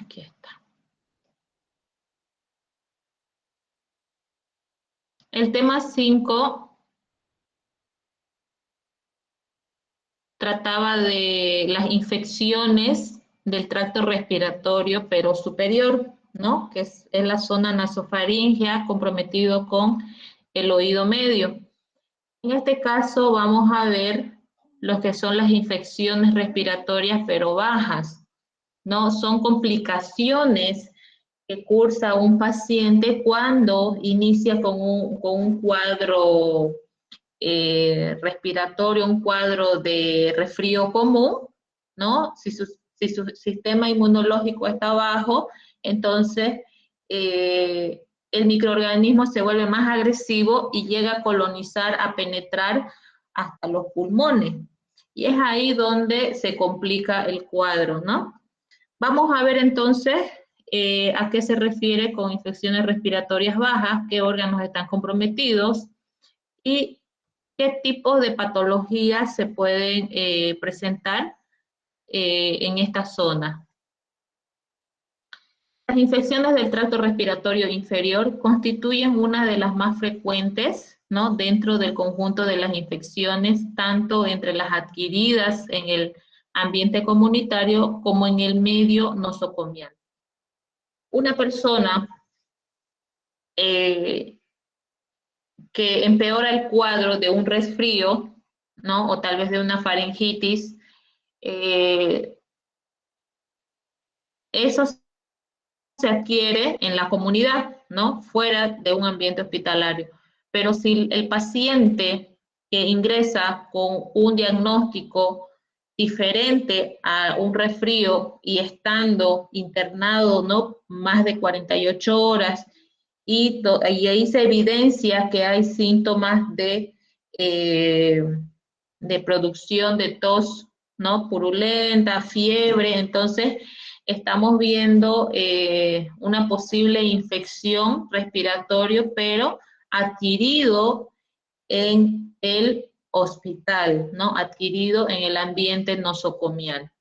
Aquí está. El tema 5 trataba de las infecciones del tracto respiratorio, pero superior, ¿no? Que es la zona nasofaringea, comprometido con el oído medio. En este caso vamos a ver lo que son las infecciones respiratorias, pero bajas, ¿no? Son complicaciones que cursa un paciente cuando inicia con un cuadro respiratorio, un cuadro de resfrío común, ¿no? Si su sistema inmunológico está bajo, entonces el microorganismo se vuelve más agresivo y llega a colonizar, a penetrar hasta los pulmones. Y es ahí donde se complica el cuadro, ¿no? Vamos a ver entonces a qué se refiere con infecciones respiratorias bajas, qué órganos están comprometidos y qué tipos de patologías se pueden presentar en esta zona. Las infecciones del tracto respiratorio inferior constituyen una de las más frecuentes, ¿no? Dentro del conjunto de las infecciones, tanto entre las adquiridas en el ambiente comunitario como en el medio nosocomial. Una persona que empeora el cuadro de un resfrío, ¿no? O tal vez de una faringitis, eso se adquiere en la comunidad, ¿no? Fuera de un ambiente hospitalario. Pero si el paciente que ingresa con un diagnóstico diferente a un resfrío y estando internado, ¿no? Más de 48 horas, y ahí se evidencia que hay síntomas de producción de tos, ¿no? Purulenta, fiebre, entonces estamos viendo una posible infección respiratoria, pero adquirido en el hospital, ¿no? Adquirido en el ambiente nosocomial.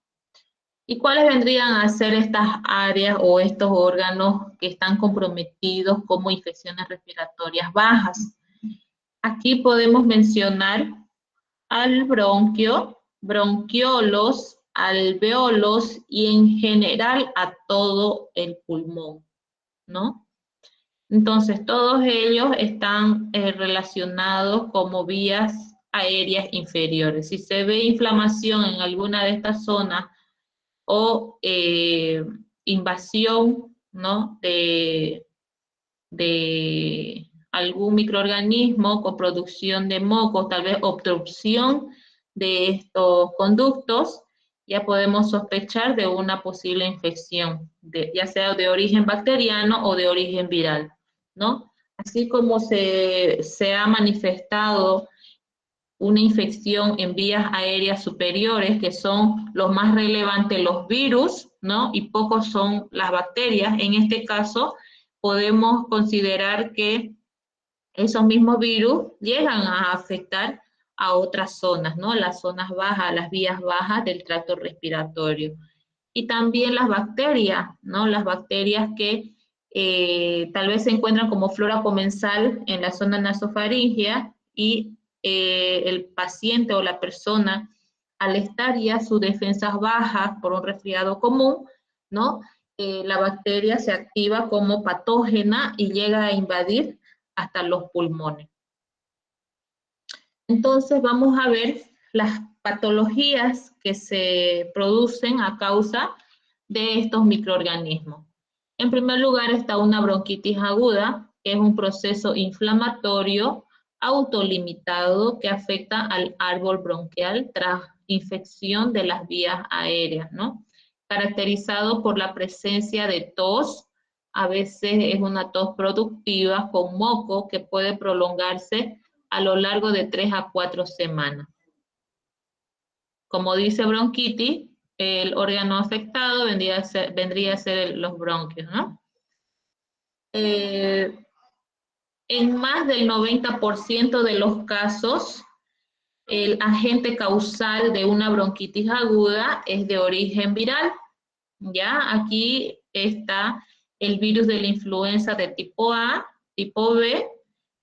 ¿Y cuáles vendrían a ser estas áreas o estos órganos que están comprometidos como infecciones respiratorias bajas? Aquí podemos mencionar al bronquio, bronquiolos, alveolos y en general a todo el pulmón, ¿no? Entonces, todos ellos están relacionados como vías aéreas inferiores. Si se ve inflamación en alguna de estas zonas o invasión, ¿no? de algún microorganismo con producción de moco, tal vez obstrucción de estos conductos, ya podemos sospechar de una posible infección, ya sea de origen bacteriano o de origen viral, ¿no? Así como se ha manifestado una infección en vías aéreas superiores, que son los más relevantes los virus, ¿no? Y pocos son las bacterias. En este caso, podemos considerar que esos mismos virus llegan a afectar a otras zonas, ¿no? Las zonas bajas, las vías bajas del tracto respiratorio. Y también las bacterias, ¿no? Las bacterias que tal vez se encuentran como flora comensal en la zona nasofaringea y el paciente o la persona, al estar ya sus defensas bajas por un resfriado común, ¿no? La bacteria se activa como patógena y llega a invadir hasta los pulmones. Entonces vamos a ver las patologías que se producen a causa de estos microorganismos. En primer lugar está una bronquitis aguda, que es un proceso inflamatorio autolimitado que afecta al árbol bronquial tras infección de las vías aéreas, ¿no? Caracterizado por la presencia de tos, a veces es una tos productiva con moco que puede prolongarse a lo largo de 3 a 4 semanas. Como dice bronquitis, el órgano afectado vendría a ser los bronquios, ¿no? En más del 90% de los casos, el agente causal de una bronquitis aguda es de origen viral. Ya aquí está el virus de la influenza de tipo A, tipo B,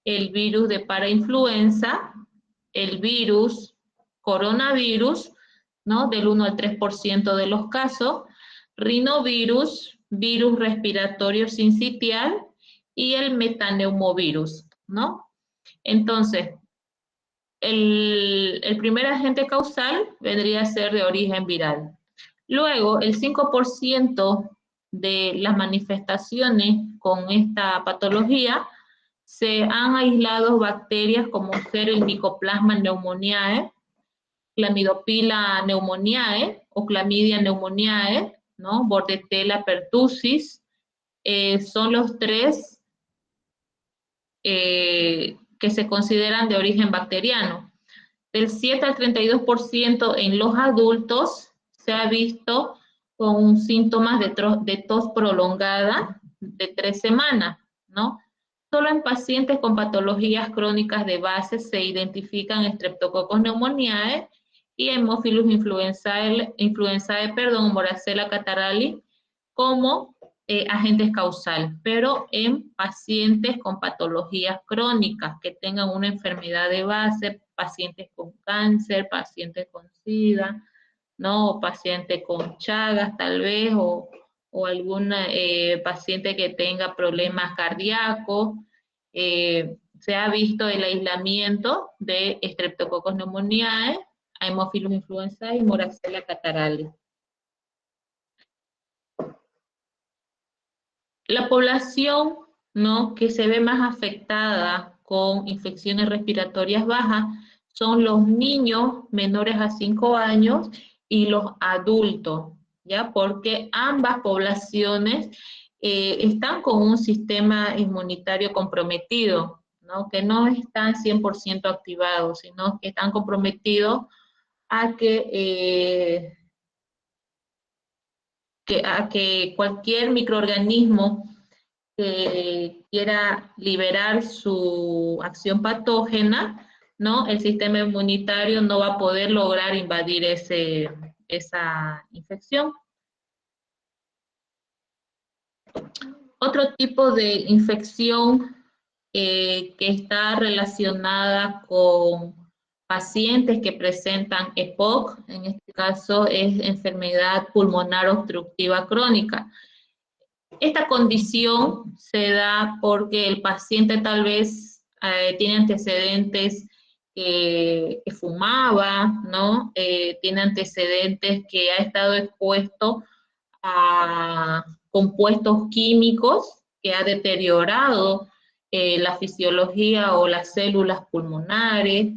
el virus de parainfluenza, el virus coronavirus, ¿no? Del 1 al 3% de los casos, rinovirus, virus respiratorio sincitial y el metaneumovirus, ¿no? Entonces, el primer agente causal vendría a ser de origen viral. Luego, el 5% de las manifestaciones con esta patología se han aislado bacterias como ser el Mycoplasma pneumoniae, Clamidopila pneumoniae o Clamidia pneumoniae, ¿no? Bordetella pertussis, son los tres que se consideran de origen bacteriano. Del 7 al 32% en los adultos se ha visto con síntomas de tos prolongada de 3 semanas, ¿no? Solo en pacientes con patologías crónicas de base se identifican Streptococcus pneumoniae y Haemophilus influenzae, Moraxella catarrhalis, como agentes causales, pero en pacientes con patologías crónicas que tengan una enfermedad de base, pacientes con cáncer, pacientes con SIDA, ¿no? O pacientes con Chagas tal vez, o algún paciente que tenga problemas cardíacos. Se ha visto el aislamiento de Streptococcus pneumoniae, Haemophilus influenzae y Moraxella catarrhalis. La población, ¿no?, que se ve más afectada con infecciones respiratorias bajas son los niños menores a 5 años y los adultos, ¿ya? Porque ambas poblaciones están con un sistema inmunitario comprometido, ¿no? Que no están 100% activados, sino que están comprometidos a que cualquier microorganismo que quiera liberar su acción patógena, ¿no? El sistema inmunitario no va a poder lograr invadir esa infección. Otro tipo de infección que está relacionada con pacientes que presentan EPOC, en este caso es enfermedad pulmonar obstructiva crónica. Esta condición se da porque el paciente tal vez tiene antecedentes que fumaba, ¿no? Tiene antecedentes que ha estado expuesto a compuestos químicos que ha deteriorado la fisiología o las células pulmonares,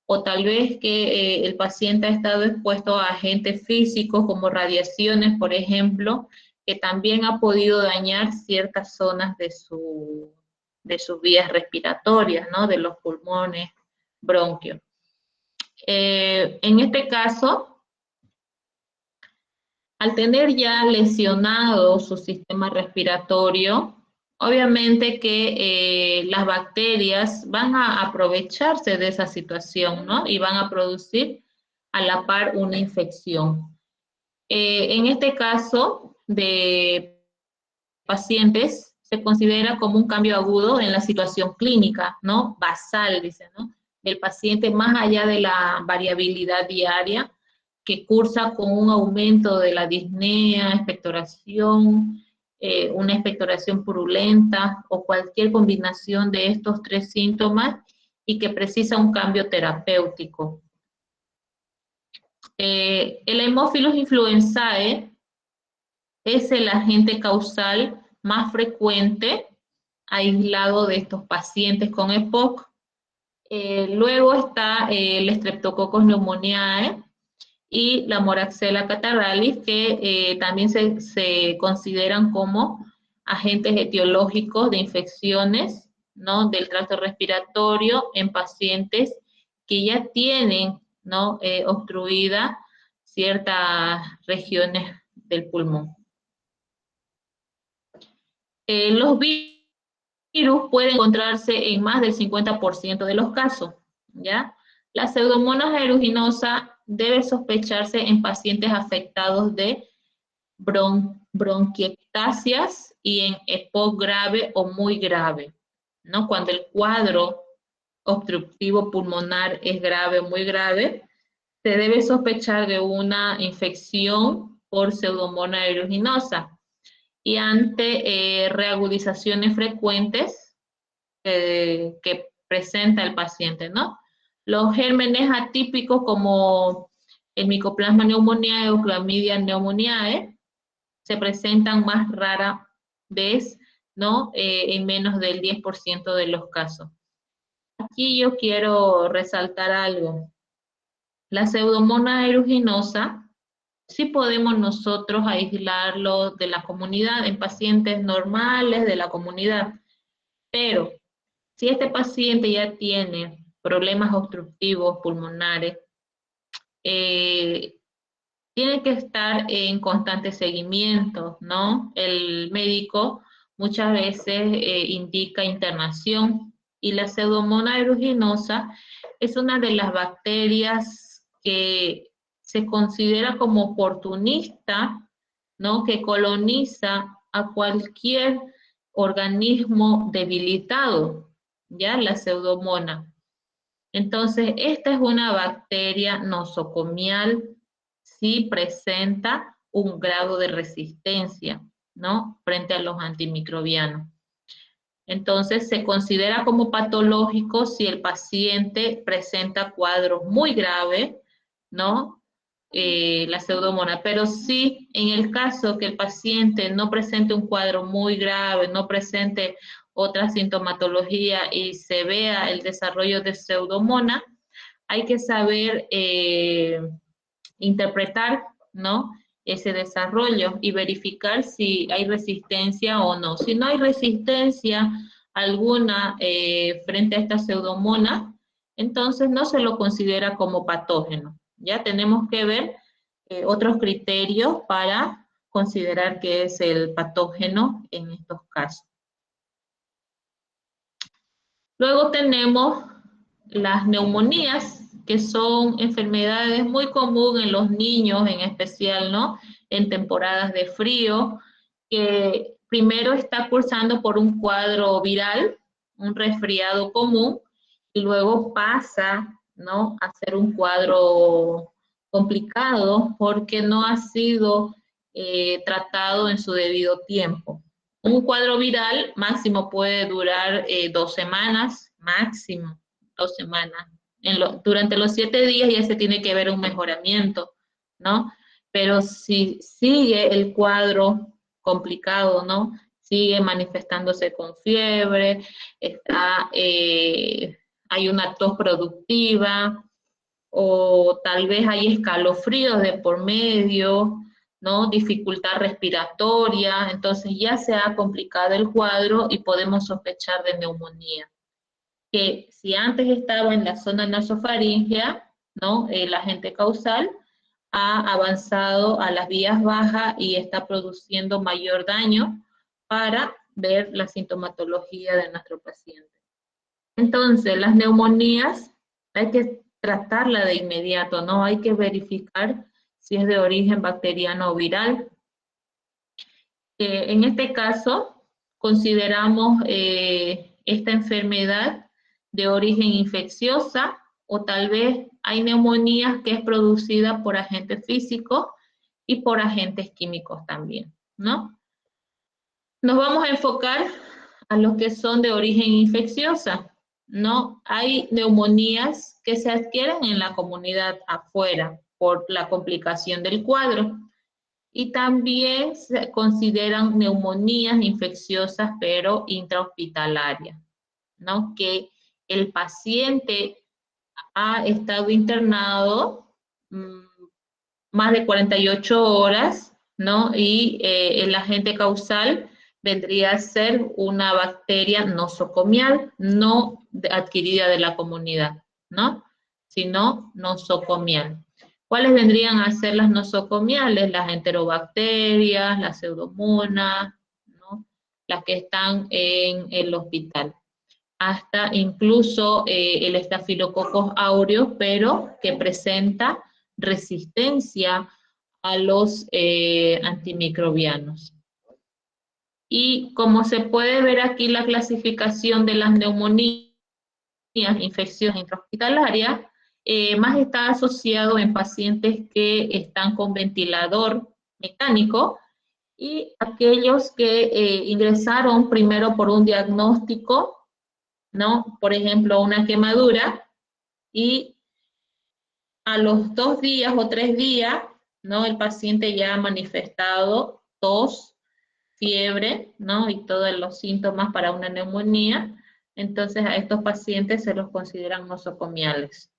o tal vez que el paciente ha estado expuesto a agentes físicos como radiaciones, por ejemplo, que también ha podido dañar ciertas zonas de sus vías respiratorias, ¿no? De los pulmones, bronquios. En este caso, al tener ya lesionado su sistema respiratorio, obviamente que las bacterias van a aprovecharse de esa situación, ¿no? Y van a producir a la par una infección. En este caso de pacientes se considera como un cambio agudo en la situación clínica, ¿no? Basal, dice, ¿no? El paciente, más allá de la variabilidad diaria, que cursa con un aumento de la disnea, expectoración, una expectoración purulenta o cualquier combinación de estos tres síntomas y que precisa un cambio terapéutico. El Haemophilus influenzae es el agente causal más frecuente aislado de estos pacientes con EPOC. Luego está el Streptococcus pneumoniae y la Moraxella catarrhalis, que también se consideran como agentes etiológicos de infecciones, ¿no?, del tracto respiratorio en pacientes que ya tienen, ¿no?, obstruidas ciertas regiones del pulmón. Los virus pueden encontrarse en más del 50% de los casos, ¿ya? La Pseudomonas aeruginosa debe sospecharse en pacientes afectados de bronquiectasias y en EPOC grave o muy grave, ¿no? Cuando el cuadro obstructivo pulmonar es grave o muy grave, se debe sospechar de una infección por Pseudomonas aeruginosa y ante reagudizaciones frecuentes que presenta el paciente, ¿no? Los gérmenes atípicos como el Mycoplasma pneumoniae o Chlamydia pneumoniae se presentan más rara vez, ¿no? En menos del 10% de los casos. Aquí yo quiero resaltar algo. La Pseudomonas aeruginosa sí podemos nosotros aislarlo de la comunidad en pacientes normales de la comunidad, pero si este paciente ya tiene problemas obstructivos pulmonares, eh, tiene que estar en constante seguimiento, ¿no? El médico muchas veces indica internación y la Pseudomonas aeruginosa es una de las bacterias que se considera como oportunista, ¿no? Que coloniza a cualquier organismo debilitado, ¿ya? La Pseudomonas. Entonces, esta es una bacteria nosocomial, sí presenta un grado de resistencia, ¿no? Frente a los antimicrobianos. Entonces, se considera como patológico si el paciente presenta cuadros muy graves, ¿no? La Pseudomonas, pero sí en el caso que el paciente no presente un cuadro muy grave, no presente otra sintomatología y se vea el desarrollo de Pseudomonas, hay que saber interpretar, ¿no? Ese desarrollo y verificar si hay resistencia o no. Si no hay resistencia alguna frente a esta Pseudomonas, entonces no se lo considera como patógeno. Ya tenemos que ver otros criterios para considerar que es el patógeno en estos casos. Luego tenemos las neumonías, que son enfermedades muy comunes en los niños en especial, ¿no? En temporadas de frío, que primero está cursando por un cuadro viral, un resfriado común, y luego pasa, ¿no? A ser un cuadro complicado porque no ha sido tratado en su debido tiempo. Un cuadro viral máximo puede durar 2 semanas, máximo 2 semanas. Durante los 7 días ya se tiene que ver un mejoramiento, ¿no? Pero si sigue el cuadro complicado, ¿no? Sigue manifestándose con fiebre, hay una tos productiva, o tal vez hay escalofríos de por medio, ¿no? Dificultad respiratoria, entonces ya se ha complicado el cuadro y podemos sospechar de neumonía. Que si antes estaba en la zona nasofaringea, ¿no? El agente causal ha avanzado a las vías bajas y está produciendo mayor daño para ver la sintomatología de nuestro paciente. Entonces, las neumonías hay que tratarla de inmediato, ¿no? Hay que verificar si es de origen bacteriano o viral. En este caso, consideramos esta enfermedad de origen infecciosa o tal vez hay neumonías que es producida por agentes físicos y por agentes químicos también, ¿no? Nos vamos a enfocar a los que son de origen infecciosa, ¿no? Hay neumonías que se adquieren en la comunidad afuera por la complicación del cuadro y también se consideran neumonías infecciosas pero intrahospitalarias, ¿no? Que el paciente ha estado internado más de 48 horas, ¿no? Y el agente causal vendría a ser una bacteria nosocomial, no adquirida de la comunidad, ¿no? Sino nosocomial. ¿Cuáles vendrían a ser las nosocomiales? Las enterobacterias, las pseudomonas, ¿no? Las que están en el hospital. Hasta incluso el estafilococcus aureus, pero que presenta resistencia a los antimicrobianos. Y como se puede ver aquí la clasificación de las neumonías, infecciones intrahospitalarias, más está asociado en pacientes que están con ventilador mecánico y aquellos que ingresaron primero por un diagnóstico, ¿no? Por ejemplo, una quemadura, y a los 2 días o 3 días, ¿no? El paciente ya ha manifestado tos, fiebre, ¿no? Y todos los síntomas para una neumonía. Entonces a estos pacientes se los consideran nosocomiales.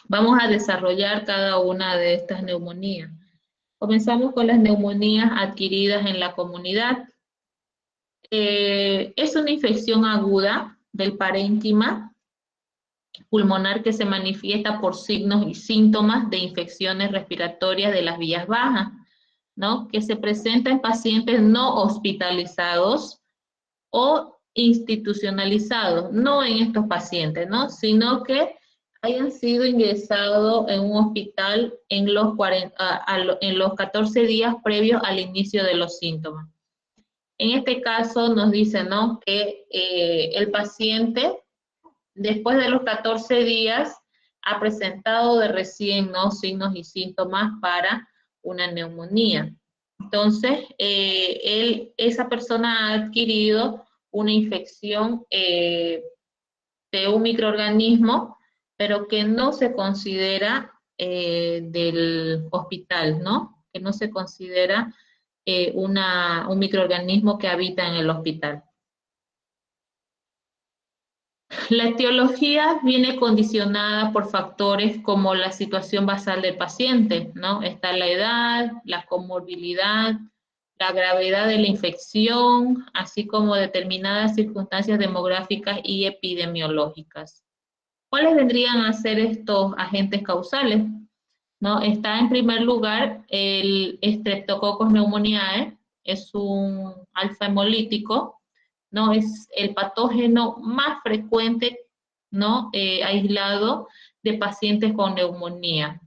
Vamos a desarrollar cada una de estas neumonías. Comenzamos con las neumonías adquiridas en la comunidad. Es una infección aguda del parénquima pulmonar que se manifiesta por signos y síntomas de infecciones respiratorias de las vías bajas, ¿no? Que se presenta en pacientes no hospitalizados o institucionalizados, no en estos pacientes, ¿no? Sino que hayan sido ingresados en un hospital en los 14 días previos al inicio de los síntomas. En este caso nos dice, ¿no? Que el paciente, después de los 14 días, ha presentado de recién, ¿no? Signos y síntomas para una neumonía. Entonces, esa persona ha adquirido una infección de un microorganismo, pero que no se considera del hospital, ¿no? Que no se considera un microorganismo que habita en el hospital. La etiología viene condicionada por factores como la situación basal del paciente, ¿no? Está la edad, la comorbilidad, la gravedad de la infección, así como determinadas circunstancias demográficas y epidemiológicas. ¿Cuáles vendrían a ser estos agentes causales? ¿No? Está en primer lugar el Streptococcus pneumoniae, es un alfa hemolítico, ¿no? Es el patógeno más frecuente, ¿no? Aislado de pacientes con neumonía.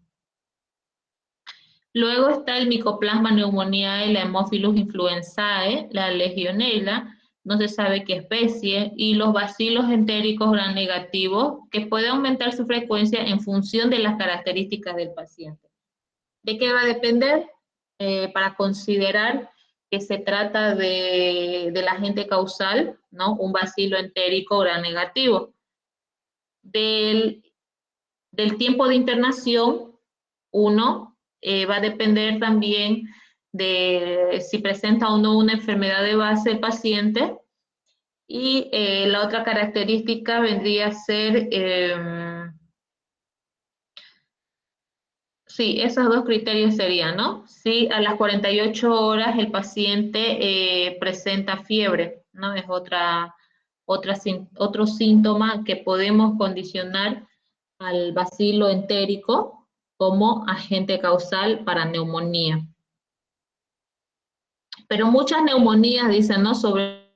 Luego está el Mycoplasma pneumoniae, la Haemophilus influenzae, la Legionella, no se sabe qué especie, y los bacilos entéricos gram negativos, que puede aumentar su frecuencia en función de las características del paciente. ¿De qué va a depender? Para considerar que se trata del agente causal, ¿no? Un bacilo entérico gram negativo. Del tiempo de internación, va a depender también de si presenta o no una enfermedad de base el paciente. Y la otra característica vendría a ser, sí, esos dos criterios serían, ¿no? Si a las 48 horas el paciente presenta fiebre, ¿no? Es otro síntoma que podemos condicionar al bacilo entérico como agente causal para neumonía. Pero muchas neumonías, dicen, ¿no? Sobre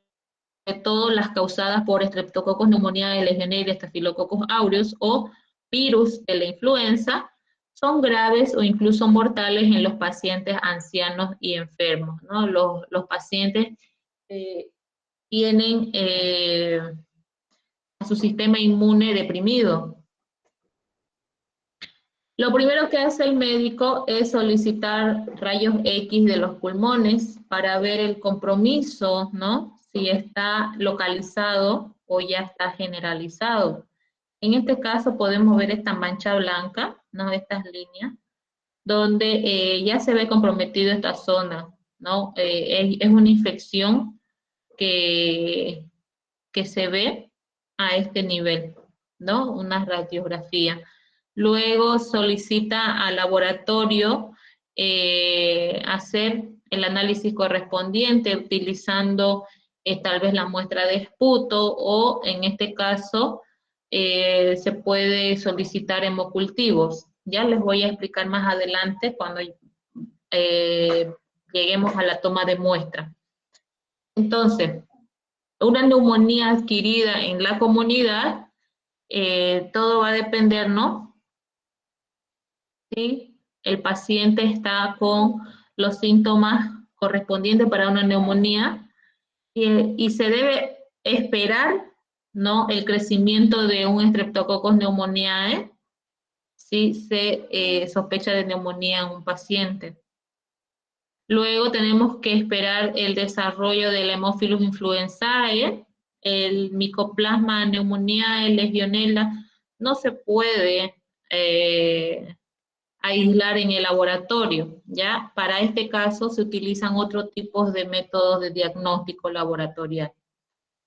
todo las causadas por Streptococcus pneumoniae, Legionella, Staphylococcus aureus o virus de la influenza, son graves o incluso mortales en los pacientes ancianos y enfermos, ¿no? Los pacientes tienen su sistema inmune deprimido. Lo primero que hace el médico es solicitar rayos X de los pulmones para ver el compromiso, ¿no? Si está localizado o ya está generalizado. En este caso podemos ver esta mancha blanca, ¿no? Estas líneas, donde ya se ve comprometido esta zona, ¿no? Es una infección que se ve a este nivel, ¿no? Una radiografía. Luego solicita al laboratorio hacer el análisis correspondiente utilizando tal vez la muestra de esputo o en este caso se puede solicitar hemocultivos. Ya les voy a explicar más adelante cuando lleguemos a la toma de muestra. Entonces, una neumonía adquirida en la comunidad, todo va a depender, ¿no? ¿Sí? el paciente está con los síntomas correspondientes para una neumonía y se debe esperar, ¿no?, el crecimiento de un Streptococcus pneumoniae si se sospecha de neumonía en un paciente. Luego tenemos que esperar el desarrollo del Haemophilus influenzae, el Mycoplasma pneumoniae, Legionella. No se puede aislar en el laboratorio, ¿ya? Para este caso se utilizan otros tipos de métodos de diagnóstico laboratorial.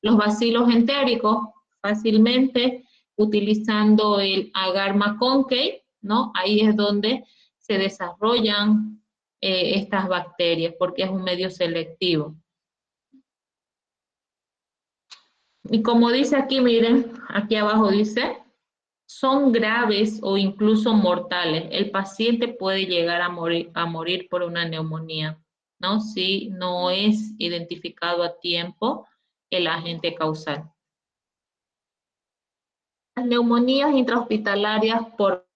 Los bacilos entéricos, fácilmente utilizando el agar-McConkey, ¿no? Ahí es donde se desarrollan estas bacterias, porque es un medio selectivo. Y como dice aquí, miren, aquí abajo dice, son graves o incluso mortales. El paciente puede llegar a morir por una neumonía, ¿no? Si no es identificado a tiempo el agente causal. Las neumonías intrahospitalarias por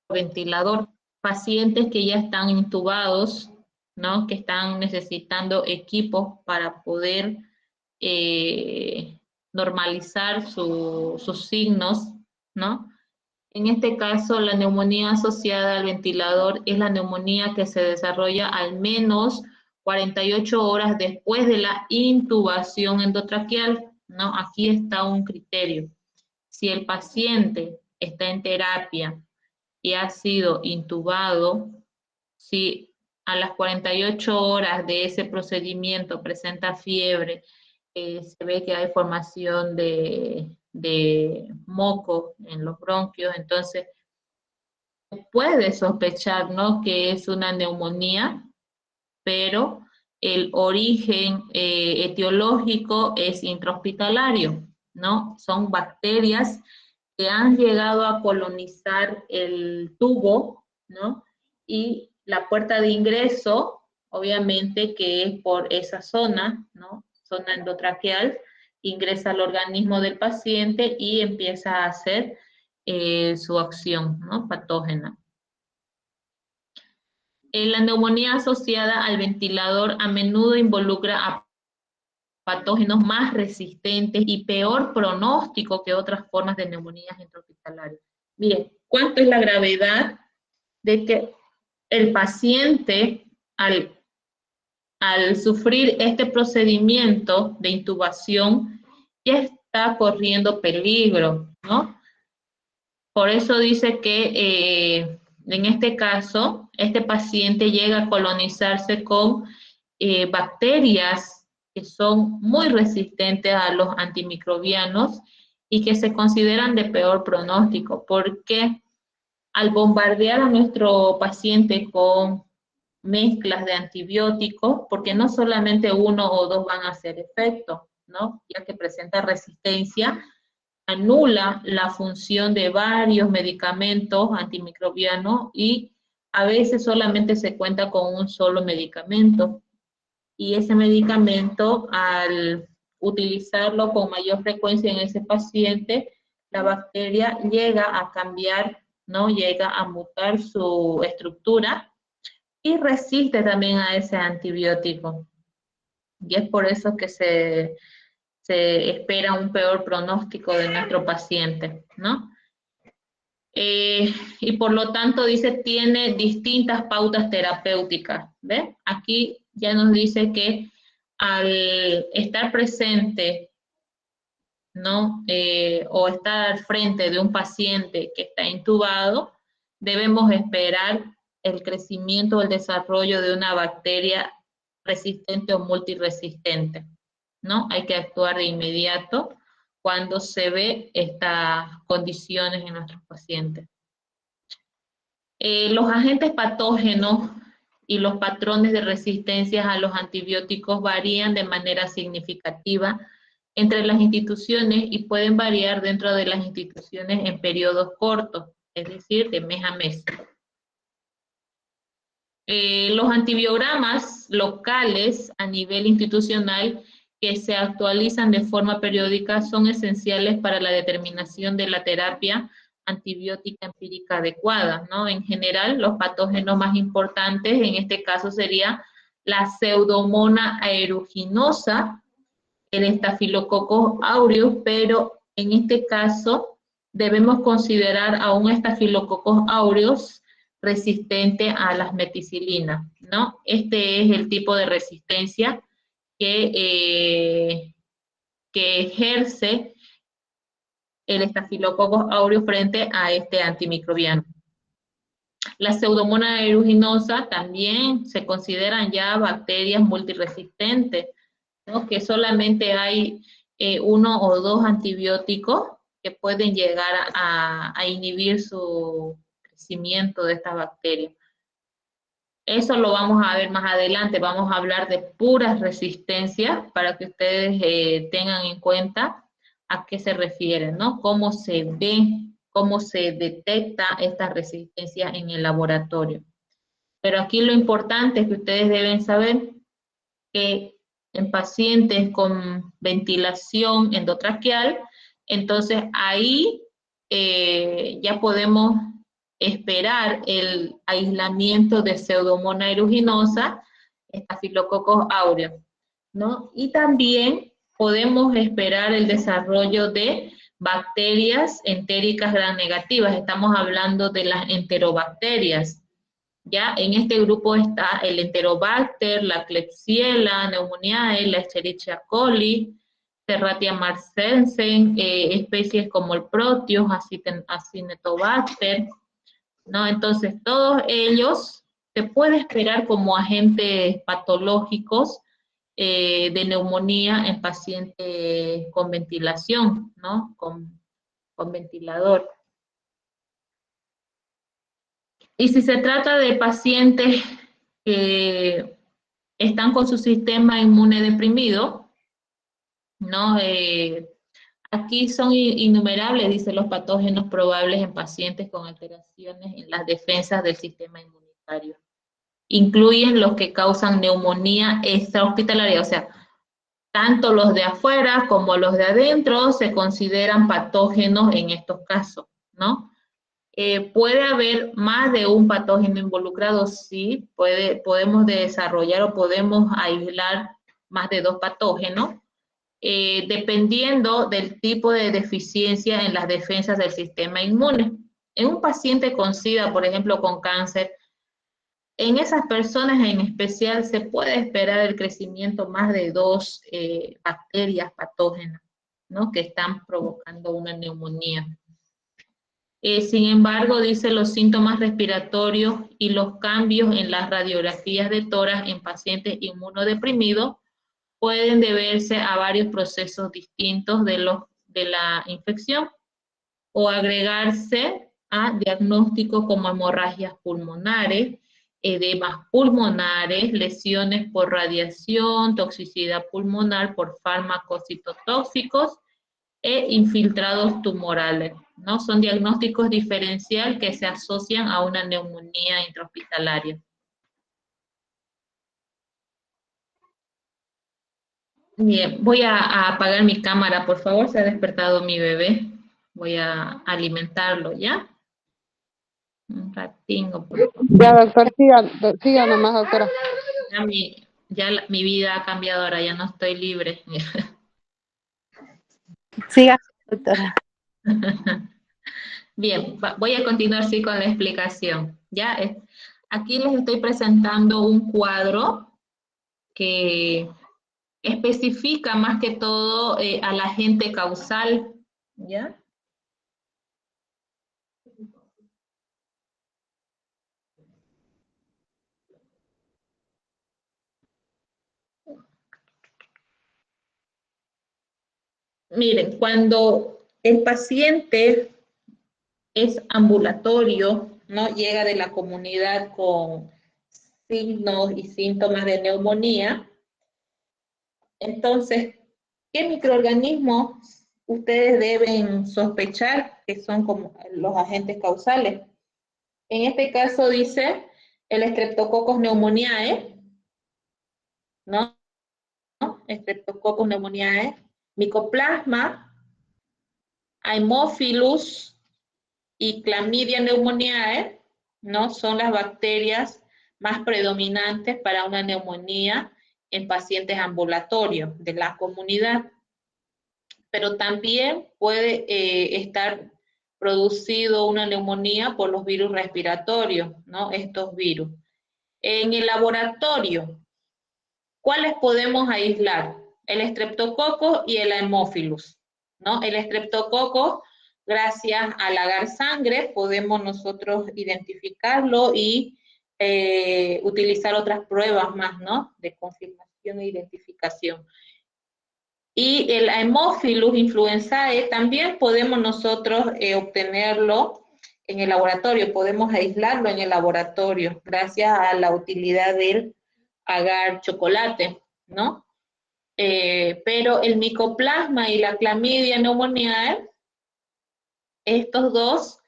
ventilador, pacientes que ya están intubados, ¿no?, que están necesitando equipos para poder normalizar sus signos, ¿no? En este caso, la neumonía asociada al ventilador es la neumonía que se desarrolla al menos 48 horas después de la intubación endotraqueal, ¿no? Aquí está un criterio. Si el paciente está en terapia y ha sido intubado, si a las 48 horas de ese procedimiento presenta fiebre, se ve que hay formación de moco en los bronquios, entonces puede sospechar, ¿no?, que es una neumonía, pero el origen etiológico es intrahospitalario, ¿no? Son bacterias que han llegado a colonizar el tubo, ¿no? Y la puerta de ingreso, obviamente que es por esa zona, ¿no?, zona endotraqueal, ingresa al organismo del paciente y empieza a hacer su acción, ¿no?, patógena. La neumonía asociada al ventilador a menudo involucra a patógenos más resistentes y peor pronóstico que otras formas de neumonías intrahospitalarias. Bien, ¿cuánto es la gravedad de que el paciente al sufrir este procedimiento de intubación ya está corriendo peligro, ¿no? Por eso dice que en este caso, este paciente llega a colonizarse con bacterias que son muy resistentes a los antimicrobianos y que se consideran de peor pronóstico, porque al bombardear a nuestro paciente con mezclas de antibióticos, porque no solamente uno o dos van a hacer efecto, ¿no?, ya que presenta resistencia, anula la función de varios medicamentos antimicrobianos y a veces solamente se cuenta con un solo medicamento. Y ese medicamento, al utilizarlo con mayor frecuencia en ese paciente, la bacteria llega a cambiar, ¿no?, llega a mutar su estructura y resiste también a ese antibiótico. Y es por eso que se espera un peor pronóstico de nuestro paciente, ¿no? Y por lo tanto dice, tiene distintas pautas terapéuticas, ¿ves? Aquí ya nos dice que al estar presente, ¿no?, o estar al frente de un paciente que está intubado, debemos esperar el crecimiento o el desarrollo de una bacteria resistente o multiresistente, ¿no? Hay que actuar de inmediato cuando se ve estas condiciones en nuestros pacientes. Los agentes patógenos y los patrones de resistencia a los antibióticos varían de manera significativa entre las instituciones y pueden variar dentro de las instituciones en periodos cortos, es decir, de mes a mes. Los antibiogramas locales a nivel institucional que se actualizan de forma periódica son esenciales para la determinación de la terapia antibiótica empírica adecuada, ¿no? En general, los patógenos más importantes en este caso sería la Pseudomonas aeruginosa, el Staphylococcus aureus, pero en este caso debemos considerar a un Staphylococcus aureus resistente a las meticilinas, ¿no? Este es el tipo de resistencia que ejerce el Staphylococcus aureus frente a este antimicrobiano. La Pseudomonas aeruginosa también se consideran ya bacterias multiresistentes, ¿no? Que solamente hay uno o dos antibióticos que pueden llegar a inhibir su crecimiento de estas bacterias. Eso lo vamos a ver más adelante, vamos a hablar de puras resistencias para que ustedes tengan en cuenta a qué se refieren, ¿no? Cómo se ve, cómo se detecta esta resistencia en el laboratorio. Pero aquí lo importante es que ustedes deben saber que en pacientes con ventilación endotraqueal, entonces ahí ya podemos esperar el aislamiento de Pseudomonas aeruginosa, Staphylococcus aureus, ¿no? Y también podemos esperar el desarrollo de bacterias entéricas gram negativas, estamos hablando de las enterobacterias. Ya en este grupo está el Enterobacter, la Klebsiella pneumoniae, la Escherichia coli, Serratia marcescens, especies como el Proteus, Acinetobacter, ¿no? Entonces, todos ellos se puede esperar como agentes patológicos de neumonía en pacientes con ventilación, ¿no? Con ventilador. Y si se trata de pacientes que están con su sistema inmune deprimido, ¿no? Aquí son innumerables, dice, los patógenos probables en pacientes con alteraciones en las defensas del sistema inmunitario. Incluyen los que causan neumonía extrahospitalaria, o sea, tanto los de afuera como los de adentro se consideran patógenos en estos casos, ¿no? ¿Puede haber más de un patógeno involucrado? Sí, podemos desarrollar o podemos aislar más de 2 patógenos, dependiendo del tipo de deficiencia en las defensas del sistema inmune. En un paciente con SIDA, por ejemplo, con cáncer, en esas personas en especial se puede esperar el crecimiento más de 2 bacterias patógenas, ¿no? Que están provocando una neumonía. Sin embargo, dice, los síntomas respiratorios y los cambios en las radiografías de tórax en pacientes inmunodeprimidos pueden deberse a varios procesos distintos de la infección o agregarse a diagnósticos como hemorragias pulmonares, edemas pulmonares, lesiones por radiación, toxicidad pulmonar por fármacos citotóxicos e infiltrados tumorales, ¿no? Son diagnósticos diferenciales que se asocian a una neumonía intrahospitalaria. Bien, voy a apagar mi cámara, por favor, se ha despertado mi bebé. Voy a alimentarlo, ¿ya? Un ratingo, por favor. Ya, doctor, siga nomás, doctora. Mi vida ha cambiado ahora, ya no estoy libre. Siga, doctora. Bien, voy a continuar sí con la explicación. ¿Ya? Aquí les estoy presentando un cuadro que especifica más que todo al agente causal, ¿ya? Miren, cuando el paciente es ambulatorio, ¿no? Llega de la comunidad con signos y síntomas de neumonía, entonces, ¿qué microorganismos ustedes deben sospechar que son como los agentes causales? En este caso dice el Streptococcus pneumoniae, ¿no? Streptococcus pneumoniae, Mycoplasma, Haemophilus, y Clamidia pneumoniae, ¿no? Son las bacterias más predominantes para una neumonía en pacientes ambulatorios de la comunidad. Pero también puede estar producido una neumonía por los virus respiratorios, ¿no? Estos virus. En el laboratorio, ¿cuáles podemos aislar? El estreptococo y el Haemophilus, ¿no? El estreptococo, gracias al agar sangre, podemos nosotros identificarlo y utilizar otras pruebas más, ¿no? De confirmación e identificación. Y el Haemophilus influenzae también podemos nosotros obtenerlo en el laboratorio, podemos aislarlo en el laboratorio gracias a la utilidad del agar chocolate, ¿no? Pero el micoplasma y la clamidia pneumoniae, estos dos,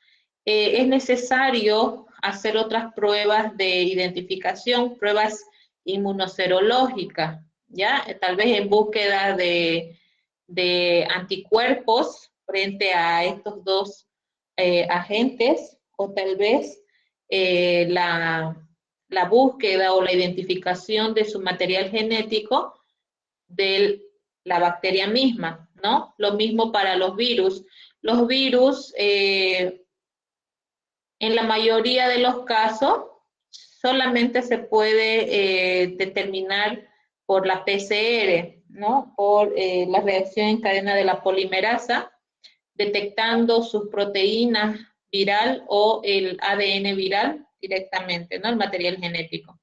es necesario hacer otras pruebas de identificación, pruebas inmunoserológicas, ¿ya? Tal vez en búsqueda de anticuerpos frente a estos dos agentes, o tal vez la búsqueda o la identificación de su material genético de la bacteria misma, ¿no? Lo mismo para los virus. Los virus, en la mayoría de los casos, solamente se puede determinar por la PCR, ¿no? Por la reacción en cadena de la polimerasa, detectando sus proteínas viral o el ADN viral directamente, ¿no? El material genético.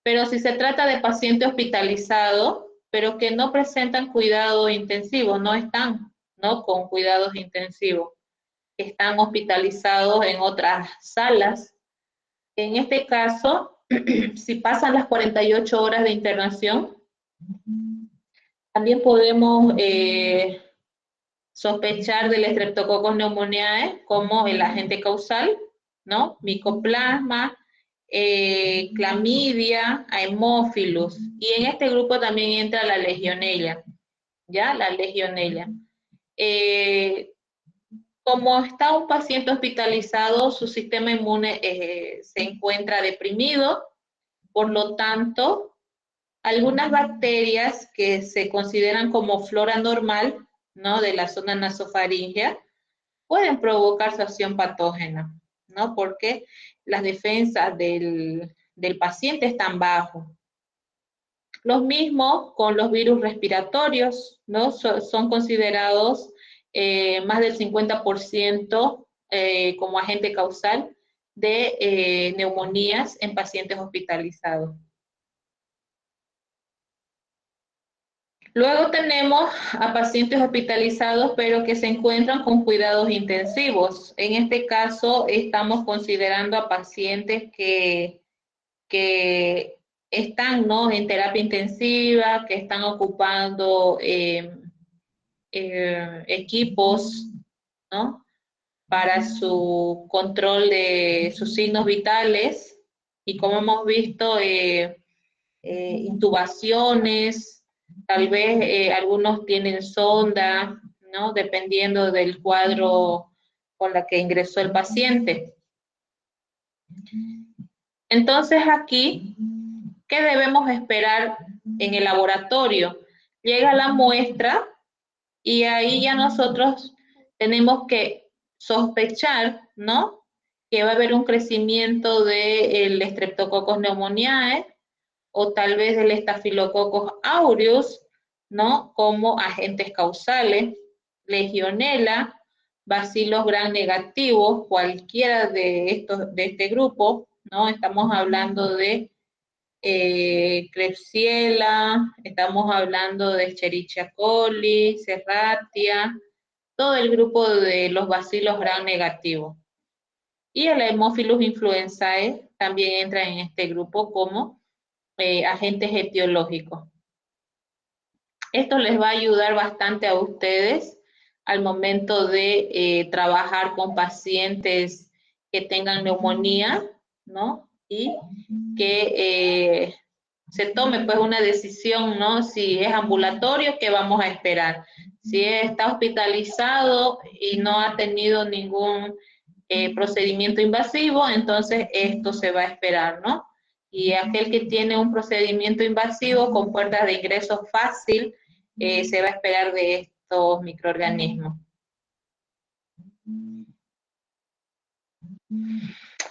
Pero si se trata de pacientes hospitalizados, pero que no presentan cuidado intensivo, no están, ¿no? Con cuidados intensivos, están hospitalizados en otras salas. En este caso, si pasan las 48 horas de internación, también podemos sospechar del Streptococcus pneumoniae como el agente causal, ¿no? Micoplasma, clamidia, Haemophilus. Y en este grupo también entra la legionella, ¿ya? La legionella. Como está un paciente hospitalizado, su sistema inmune se encuentra deprimido, por lo tanto, algunas bacterias que se consideran como flora normal, ¿no? De la zona nasofaringea, pueden provocar su acción patógena, ¿no? Porque las defensas del paciente están bajos. Los mismos con los virus respiratorios, ¿no? Son considerados más del 50% como agente causal de neumonías en pacientes hospitalizados. Luego tenemos a pacientes hospitalizados, pero que se encuentran con cuidados intensivos. En este caso, estamos considerando a pacientes que están, ¿no? En terapia intensiva, que están ocupando equipos, ¿no? Para su control de sus signos vitales y, como hemos visto, intubaciones, tal vez algunos tienen sonda, ¿no? Dependiendo del cuadro con la que ingresó el paciente. Entonces aquí, ¿qué debemos esperar en el laboratorio? Llega la muestra y ahí ya nosotros tenemos que sospechar, ¿no? Que va a haber un crecimiento del Streptococcus pneumoniae o tal vez del Staphylococcus aureus, ¿no? Como agentes causales, Legionella, bacilos gram negativos, cualquiera de este grupo, ¿no? Estamos hablando de Klebsiella, estamos hablando de Escherichia coli, Serratia, todo el grupo de los bacilos gram negativos. Y el Haemophilus influenzae también entra en este grupo como agentes etiológicos. Esto les va a ayudar bastante a ustedes al momento de trabajar con pacientes que tengan neumonía, ¿no? Y que se tome pues una decisión, ¿no? Si es ambulatorio, ¿qué vamos a esperar? Si está hospitalizado y no ha tenido ningún procedimiento invasivo, entonces esto se va a esperar, ¿no? Y aquel que tiene un procedimiento invasivo con puertas de ingreso fácil, se va a esperar de estos microorganismos.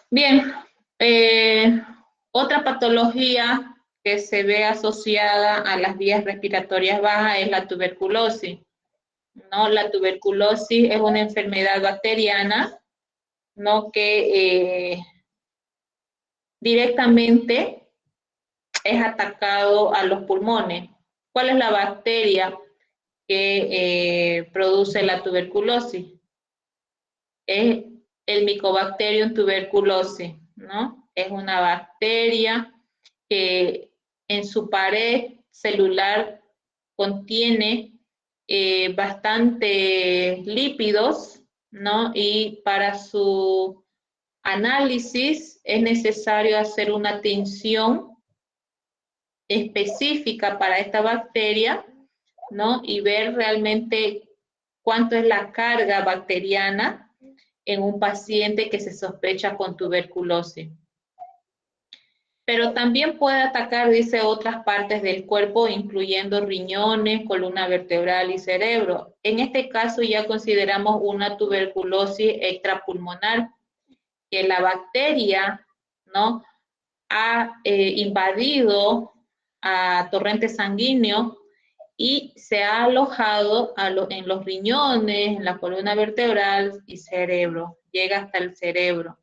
Bien, otra patología que se ve asociada a las vías respiratorias bajas es la tuberculosis, ¿no? La tuberculosis es una enfermedad bacteriana, ¿no? Que directamente es atacado a los pulmones. ¿Cuál es la bacteria que produce la tuberculosis? Es el Mycobacterium tuberculosis, ¿no? Es una bacteria que en su pared celular contiene bastante lípidos, ¿no? Y para su análisis es necesario hacer una tinción específica para esta bacteria, ¿no? Y ver realmente cuánto es la carga bacteriana en un paciente que se sospecha con tuberculosis. Pero también puede atacar, dice, otras partes del cuerpo, incluyendo riñones, columna vertebral y cerebro. En este caso ya consideramos una tuberculosis extrapulmonar, que la bacteria, ¿no?, ha invadido a torrente sanguíneo y se ha alojado en los riñones, en la columna vertebral y cerebro, llega hasta el cerebro,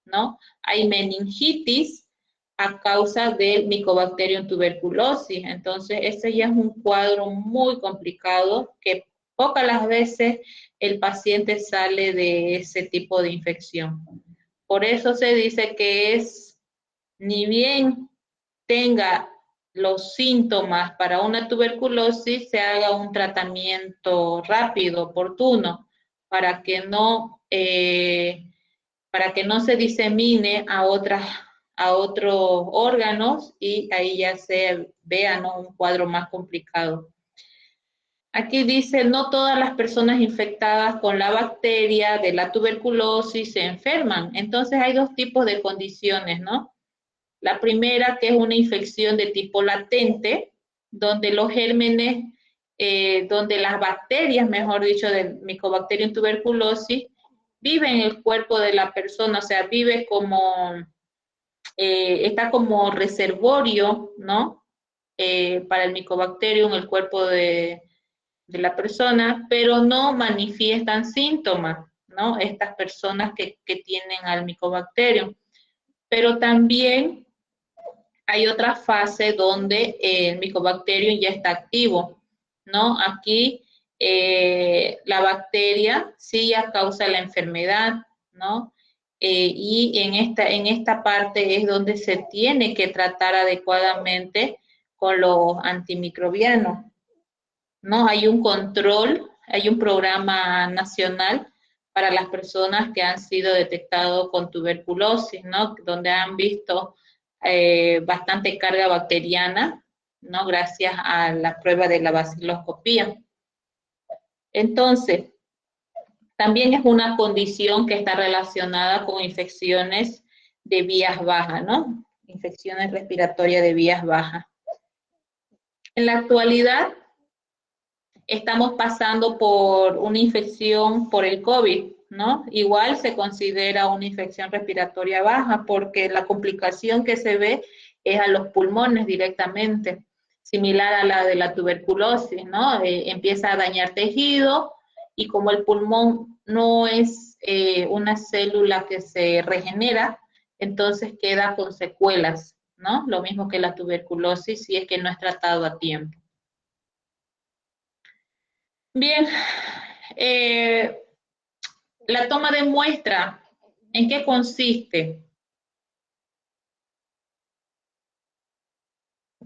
¿no? Hay meningitis a causa del Mycobacterium tuberculosis, entonces ese ya es un cuadro muy complicado que pocas las veces el paciente sale de ese tipo de infección. Por eso se dice que es, ni bien tenga los síntomas para una tuberculosis, se haga un tratamiento rápido, oportuno, para que no se disemine a otros órganos y ahí ya se vea, ¿no?, un cuadro más complicado. Aquí dice, no todas las personas infectadas con la bacteria de la tuberculosis se enferman. Entonces hay dos tipos de condiciones, ¿no? La primera, que es una infección de tipo latente, donde los gérmenes, donde las bacterias, mejor dicho, del Mycobacterium tuberculosis, viven en el cuerpo de la persona, o sea, vive como, está como reservorio, ¿no? Para el Mycobacterium, el cuerpo de la persona, pero no manifiestan síntomas, ¿no? Estas personas que tienen al Mycobacterium. Pero también hay otra fase donde el Mycobacterium ya está activo, ¿no? Aquí la bacteria sí ya causa la enfermedad, ¿no? Y en esta parte es donde se tiene que tratar adecuadamente con los antimicrobianos, ¿no? Hay un control, hay un programa nacional para las personas que han sido detectados con tuberculosis, ¿no? Donde han visto bastante carga bacteriana, ¿no? Gracias a la prueba de la baciloscopía. Entonces, también es una condición que está relacionada con infecciones de vías bajas, ¿no? Infecciones respiratorias de vías bajas. En la actualidad, estamos pasando por una infección por el COVID, ¿no? Igual se considera una infección respiratoria baja porque la complicación que se ve es a los pulmones directamente, similar a la de la tuberculosis, ¿no? Empieza a dañar tejido y como el pulmón no es una célula que se regenera, entonces queda con secuelas, ¿no? Lo mismo que la tuberculosis si es que no es tratado a tiempo. Bien, la toma de muestra, ¿en qué consiste?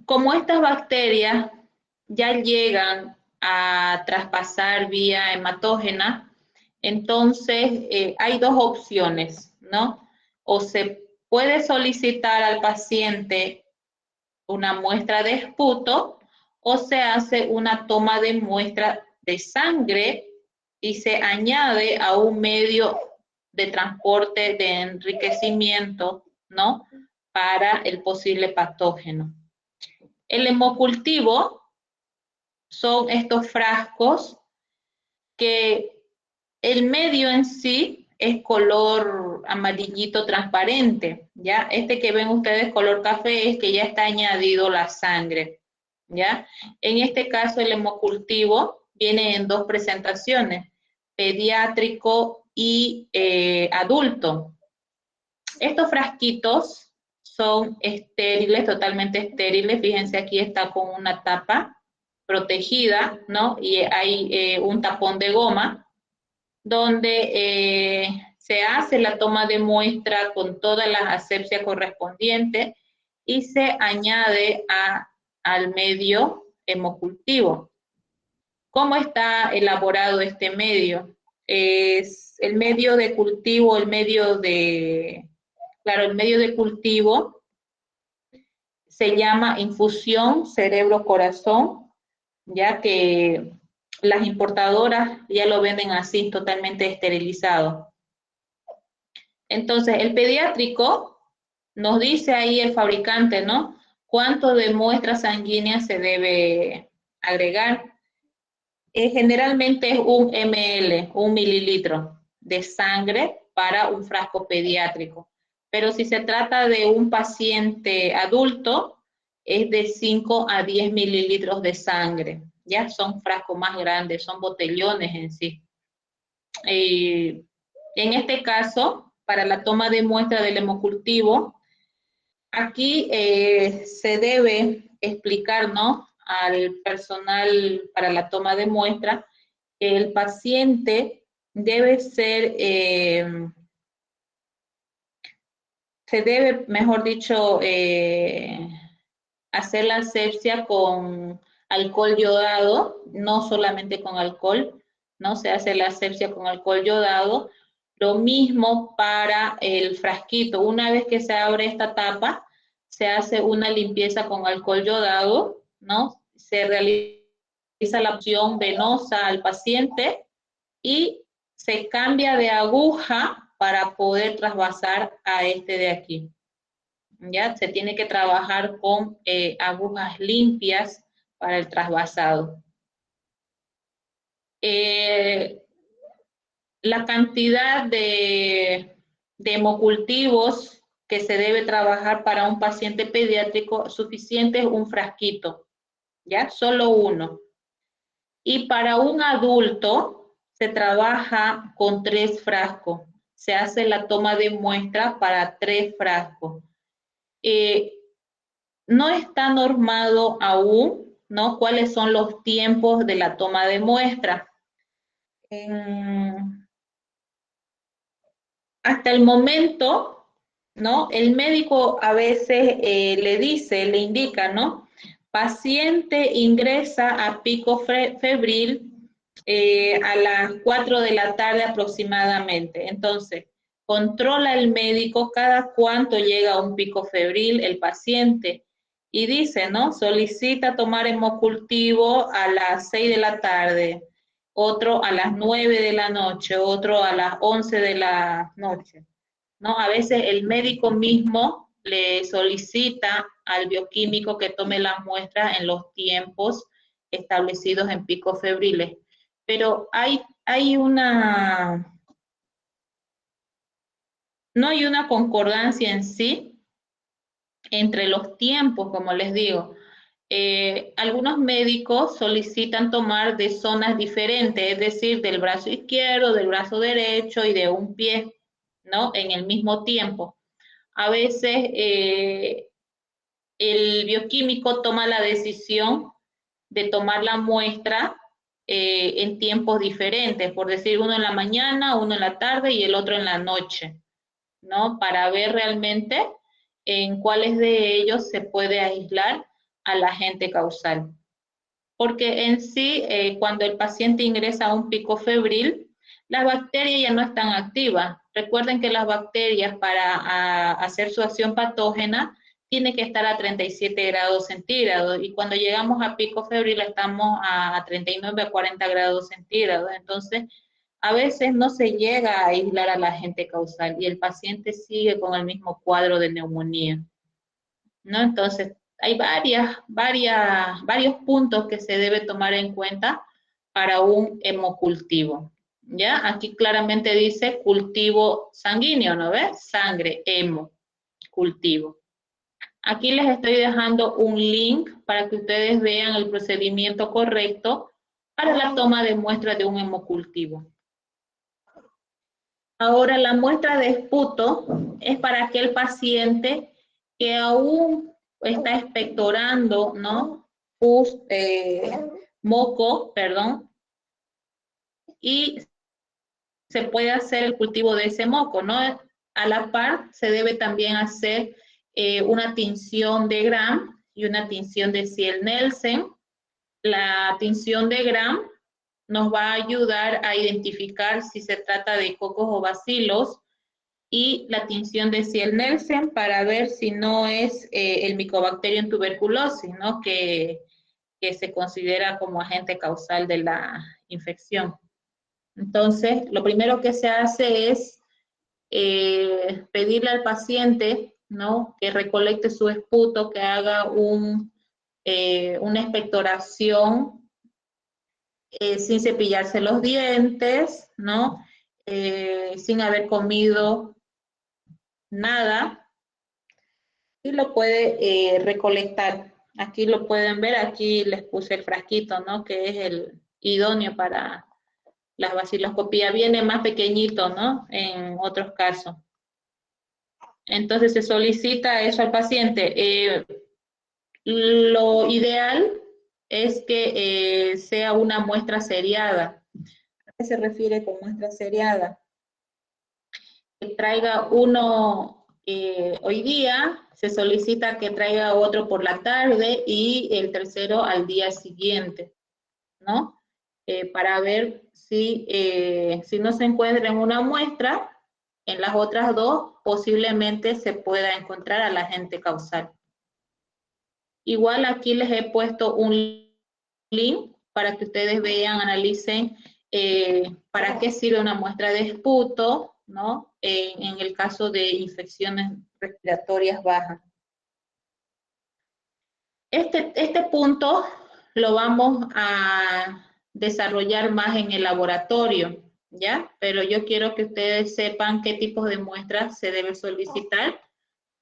Como estas bacterias ya llegan a traspasar vía hematógena, entonces hay dos opciones, ¿no? O se puede solicitar al paciente una muestra de esputo o se hace una toma de muestra de sangre y se añade a un medio de transporte de enriquecimiento, ¿no? Para el posible patógeno. El hemocultivo son estos frascos que el medio en sí es color amarillito transparente, ¿ya? Este que ven ustedes color café es que ya está añadido la sangre, ¿ya? En este caso el hemocultivo viene en dos presentaciones, pediátrico y adulto. Estos frasquitos son estériles, totalmente estériles. Fíjense, aquí está con una tapa protegida, ¿no? Y hay un tapón de goma donde se hace la toma de muestra con todas las asepsias correspondientes y se añade al medio hemocultivo. ¿Cómo está elaborado este medio? Es el medio de cultivo, el medio de cultivo se llama infusión cerebro-corazón, ya que las importadoras ya lo venden así, totalmente esterilizado. Entonces, el pediátrico nos dice ahí el fabricante, ¿no? ¿Cuánto de muestra sanguínea se debe agregar? Generalmente es 1 ml, 1 mililitro de sangre para un frasco pediátrico. Pero si se trata de un paciente adulto, es de 5 a 10 mililitros de sangre. Ya son frascos más grandes, son botellones en sí. En este caso, para la toma de muestra del hemocultivo, aquí se debe explicar, ¿no?, al personal para la toma de muestra que el paciente debe ser, se debe, mejor dicho, hacer la asepsia con alcohol yodado, no solamente con alcohol, ¿no? Se hace la asepsia con alcohol yodado. Lo mismo para el frasquito. Una vez que se abre esta tapa, se hace una limpieza con alcohol yodado, ¿no? Se realiza la opción venosa al paciente y se cambia de aguja para poder trasvasar a este de aquí. ¿Ya? Se tiene que trabajar con agujas limpias para el trasvasado. La cantidad de hemocultivos que se debe trabajar para un paciente pediátrico suficiente es un frasquito, ¿ya? Solo uno. Y para un adulto se trabaja con 3 frascos. Se hace la toma de muestra para 3 frascos. No está normado aún, ¿no?, cuáles son los tiempos de la toma de muestra. Hasta el momento, ¿no?, el médico a veces le indica, ¿no?, paciente ingresa a pico febril a las 4 de la tarde aproximadamente. Entonces, controla el médico cada cuánto llega a un pico febril el paciente y dice, ¿no?, solicita tomar hemocultivo a las 6 de la tarde, otro a las 9 de la noche, otro a las 11 de la noche, ¿no? A veces el médico mismo le solicita al bioquímico que tome las muestras en los tiempos establecidos en picos febriles. Pero no hay una concordancia en sí entre los tiempos, como les digo. Algunos médicos solicitan tomar de zonas diferentes, es decir, del brazo izquierdo, del brazo derecho y de un pie, ¿no?, en el mismo tiempo. A veces el bioquímico toma la decisión de tomar la muestra en tiempos diferentes, por decir, uno en la mañana, uno en la tarde y el otro en la noche, ¿no?, para ver realmente en cuáles de ellos se puede aislar al agente causal. Porque en sí, cuando el paciente ingresa a un pico febril, las bacterias ya no están activas. Recuerden que las bacterias, para hacer su acción patógena, tiene que estar a 37 grados centígrados, y cuando llegamos a pico febril estamos a 39 a 40 grados centígrados. Entonces, a veces no se llega a aislar al agente causal y el paciente sigue con el mismo cuadro de neumonía, ¿no? Entonces, hay varios puntos que se debe tomar en cuenta para un hemocultivo, ¿ya? Aquí claramente dice cultivo sanguíneo, ¿no ves? Sangre, hemo, cultivo. Aquí les estoy dejando un link para que ustedes vean el procedimiento correcto para la toma de muestras de un hemocultivo. Ahora, la muestra de esputo es para aquel paciente que aún está expectorando, ¿no? Moco, perdón, y se puede hacer el cultivo de ese moco, ¿no? A la par, se debe también hacer una tinción de Gram y una tinción de Ciel-Nielsen. La tinción de Gram nos va a ayudar a identificar si se trata de cocos o bacilos, y la tinción de Ciel-Nielsen para ver si no es el Mycobacterium tuberculosis, ¿no? Que se considera como agente causal de la infección. Entonces, lo primero que se hace es pedirle al paciente, ¿no? Que recolecte su esputo, que haga una expectoración sin cepillarse los dientes, ¿no? Sin haber comido nada, y lo puede recolectar. Aquí lo pueden ver, aquí les puse el frasquito, ¿no? Que es el idóneo para las baciloscopías. Viene más pequeñito, ¿no? En otros casos. Entonces se solicita eso al paciente. Lo ideal es que sea una muestra seriada. ¿A qué se refiere con muestra seriada? Que traiga uno hoy día, se solicita que traiga otro por la tarde y el tercero al día siguiente, ¿no? Para ver si no se encuentra en una muestra, en las otras dos posiblemente se pueda encontrar al agente causal. Igual aquí les he puesto un link para que ustedes vean, analicen para qué sirve una muestra de esputo, ¿no? En el caso de infecciones respiratorias bajas. Este punto lo vamos a desarrollar más en el laboratorio, ¿ya? Pero yo quiero que ustedes sepan qué tipos de muestras se debe solicitar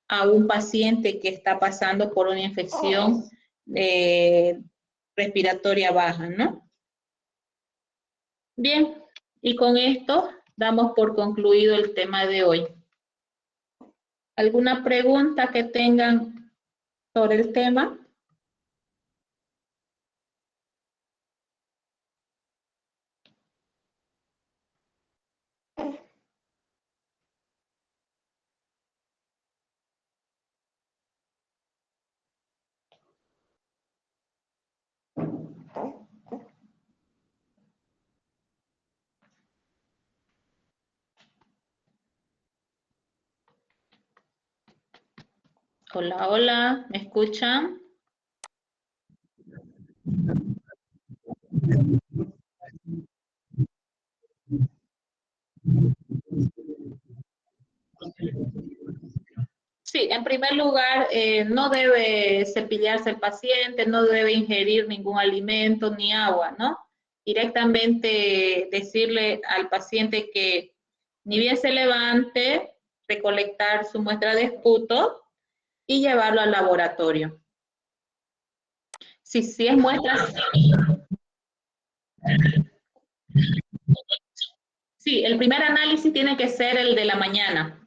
a un paciente que está pasando por una infección respiratoria baja, ¿no? Bien, y con esto damos por concluido el tema de hoy. ¿Alguna pregunta que tengan sobre el tema? Hola, hola, ¿me escuchan? Sí, en primer lugar, no debe cepillarse el paciente, no debe ingerir ningún alimento ni agua, ¿no? Directamente decirle al paciente que ni bien se levante, recolectar su muestra de esputo y llevarlo al laboratorio. Si es muestra, sí, el primer análisis tiene que ser el de la mañana.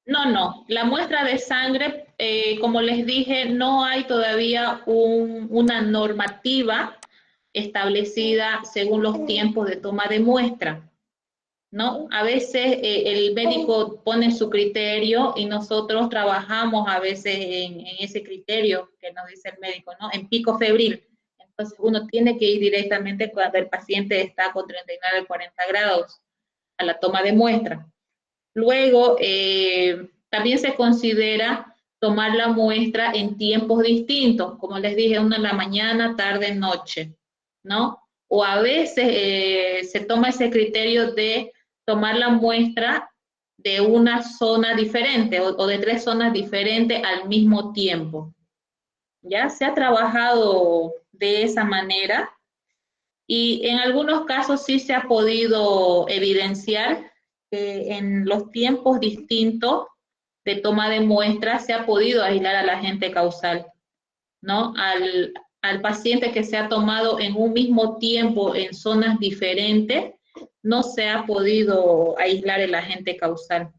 No, la muestra de sangre, como les dije, no hay todavía una normativa establecida según los tiempos de toma de muestra, ¿no? A veces el médico pone su criterio y nosotros trabajamos a veces en ese criterio que nos dice el médico, ¿no? En pico febril. Entonces uno tiene que ir directamente cuando el paciente está con 39, 40 grados a la toma de muestra. Luego, también se considera tomar la muestra en tiempos distintos, como les dije, una en la mañana, tarde, noche, ¿no? O a veces se toma ese criterio de tomar la muestra de una zona diferente o de 3 zonas diferentes al mismo tiempo. Ya se ha trabajado de esa manera y en algunos casos sí se ha podido evidenciar que en los tiempos distintos de toma de muestras se ha podido aislar al agente causal, ¿no? Al paciente que se ha tomado en un mismo tiempo en zonas diferentes, no se ha podido aislar el agente causal.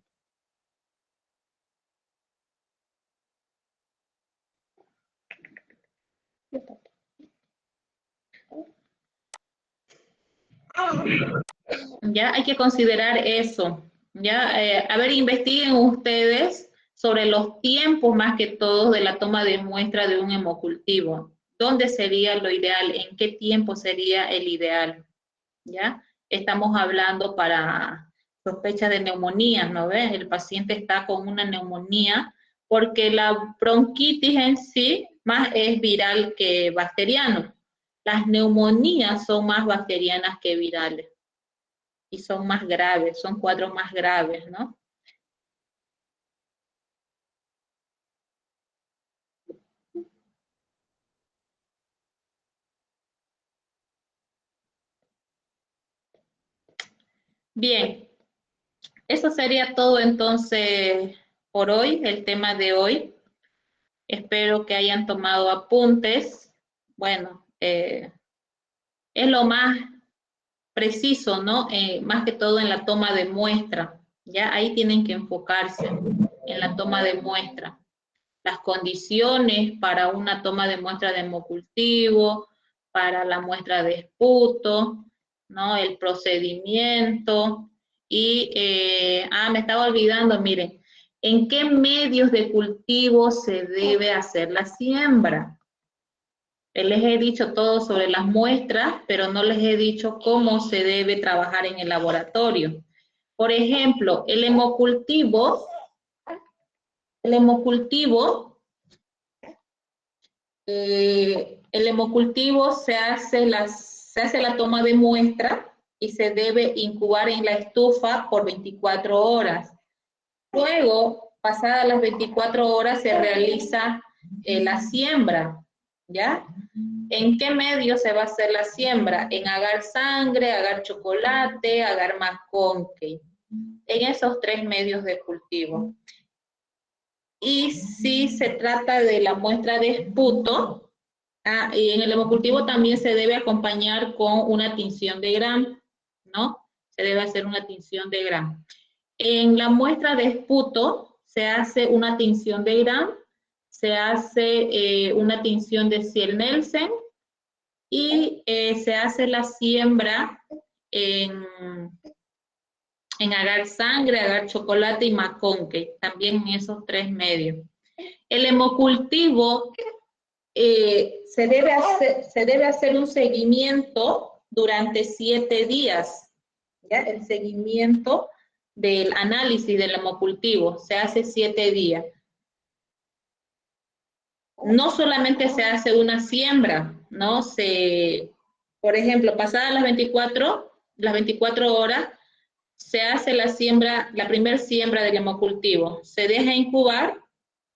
Ya hay que considerar eso. Ya, a ver, investiguen ustedes sobre los tiempos más que todo de la toma de muestra de un hemocultivo. ¿Dónde sería lo ideal? ¿En qué tiempo sería el ideal? ¿Ya? Estamos hablando para sospecha de neumonía, ¿no ves? El paciente está con una neumonía porque la bronquitis en sí más es viral que bacteriano. Las neumonías son más bacterianas que virales y son más graves, son cuadros más graves, ¿no? Bien, eso sería todo entonces por hoy, el tema de hoy. Espero que hayan tomado apuntes. Bueno, es lo más preciso, ¿no? Más que todo en la toma de muestra. Ya ahí tienen que enfocarse en la toma de muestra. Las condiciones para una toma de muestra de hemocultivo, para la muestra de esputo, ¿no? El procedimiento y, me estaba olvidando, miren, ¿en qué medios de cultivo se debe hacer la siembra? Les he dicho todo sobre las muestras, pero no les he dicho cómo se debe trabajar en el laboratorio. Por ejemplo, el hemocultivo se hace la toma de muestra y se debe incubar en la estufa por 24 horas. Luego, pasadas las 24 horas, se realiza la siembra, ¿ya? ¿En qué medio se va a hacer la siembra? En agar sangre, agar chocolate, agar McConkey. En esos 3 medios de cultivo. Y si se trata de la muestra de esputo, y en el hemocultivo también se debe acompañar con una tinción de Gram, ¿no? Se debe hacer una tinción de Gram. En la muestra de esputo se hace una tinción de Gram, se hace una tinción de Ciel-Nielsen y se hace la siembra en agar sangre, agar chocolate y McConkey, también en esos 3 medios. El hemocultivo se debe hacer un seguimiento durante 7 días, ¿ya? El seguimiento del análisis del hemocultivo se hace 7 días. No solamente se hace una siembra, ¿no? Por ejemplo, pasadas las 24 horas, se hace la siembra, la primera siembra del hemocultivo. Se deja incubar,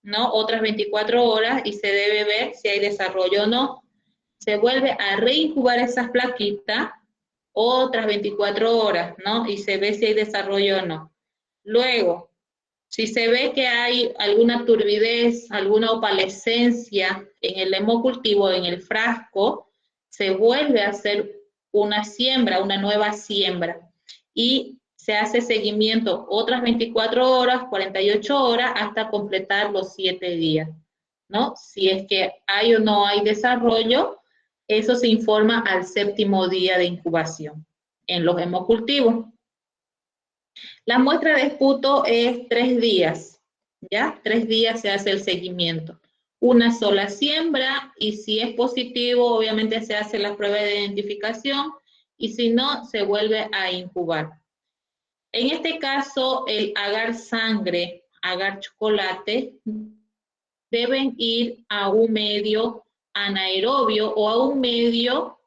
¿no? Otras 24 horas y se debe ver si hay desarrollo o no. Se vuelve a reincubar esas plaquitas otras 24 horas, ¿no? Y se ve si hay desarrollo o no. Luego, si se ve que hay alguna turbidez, alguna opalescencia en el hemocultivo, en el frasco, se vuelve a hacer una siembra, una nueva siembra. Y se hace seguimiento otras 24 horas, 48 horas, hasta completar los 7 días, ¿no? Si es que hay o no hay desarrollo, eso se informa al 7º día de incubación en los hemocultivos. La muestra de esputo es 3 días, ¿ya? 3 días se hace el seguimiento. una sola siembra y si es positivo, obviamente se hace la prueba de identificación y si no, se vuelve a incubar. En este caso, el agar sangre, agar chocolate, deben ir a un medio anaerobio o a un medio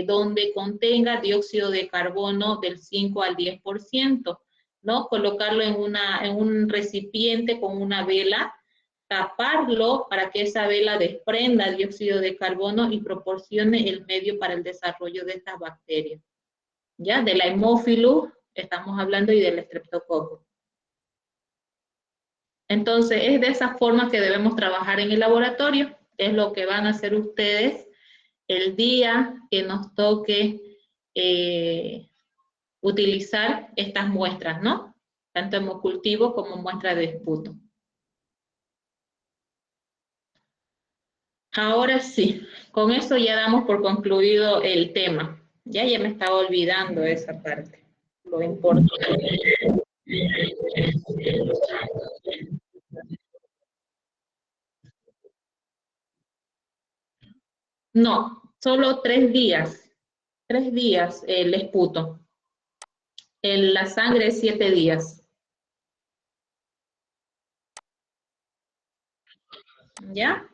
donde contenga dióxido de carbono del 5 al 10%, ¿no? Colocarlo en un recipiente con una vela, taparlo para que esa vela desprenda dióxido de carbono y proporcione el medio para el desarrollo de estas bacterias. ¿Ya? De la Haemophilus estamos hablando y del Streptococcus. Entonces, es de esa forma que debemos trabajar en el laboratorio. Es lo que van a hacer ustedes el día que nos toque utilizar estas muestras, ¿no? Tanto hemocultivo como muestra de esputo. Ahora sí, con eso ya damos por concluido el tema. Ya me estaba olvidando esa parte. Lo importante. No, solo 3 días. 3 días el esputo. La sangre es 7 días. ¿Ya?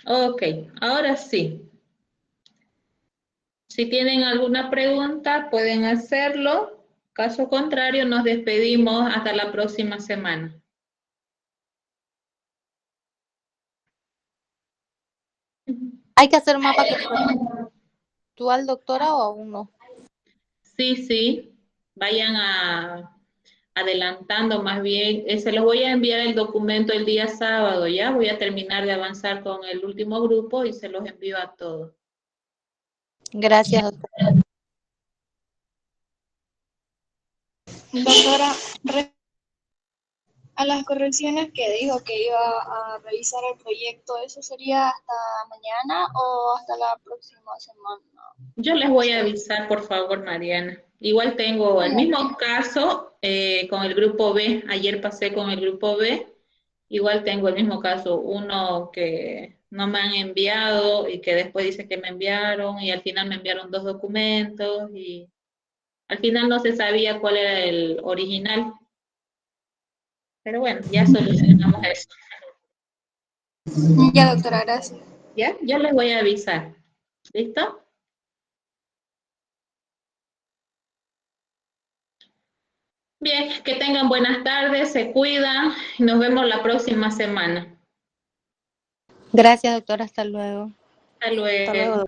Ok, ahora sí. Si tienen alguna pregunta, pueden hacerlo. Caso contrario, nos despedimos hasta la próxima semana. ¿Hay que hacer un mapa conceptual, doctora, o aún no? Sí, sí. Vayan adelantando más bien. Se los voy a enviar el documento el día sábado, ¿ya? Voy a terminar de avanzar con el último grupo y se los envío a todos. Gracias, doctora. Doctora, a las correcciones que dijo que iba a revisar el proyecto, ¿eso sería hasta mañana o hasta la próxima semana? Yo les voy a avisar, por favor, Mariana. Igual tengo el mismo caso con el grupo B. Ayer pasé con el grupo B. Igual tengo el mismo caso. Uno que no me han enviado y que después dice que me enviaron y al final me enviaron 2 documentos y al final no se sabía cuál era el original. Pero bueno, ya solucionamos eso. Ya, doctora, gracias. ¿Ya? Yo les voy a avisar. ¿Listo? Bien, que tengan buenas tardes, se cuidan y nos vemos la próxima semana. Gracias, doctora. Hasta luego. Hasta luego. Hasta luego, doctora.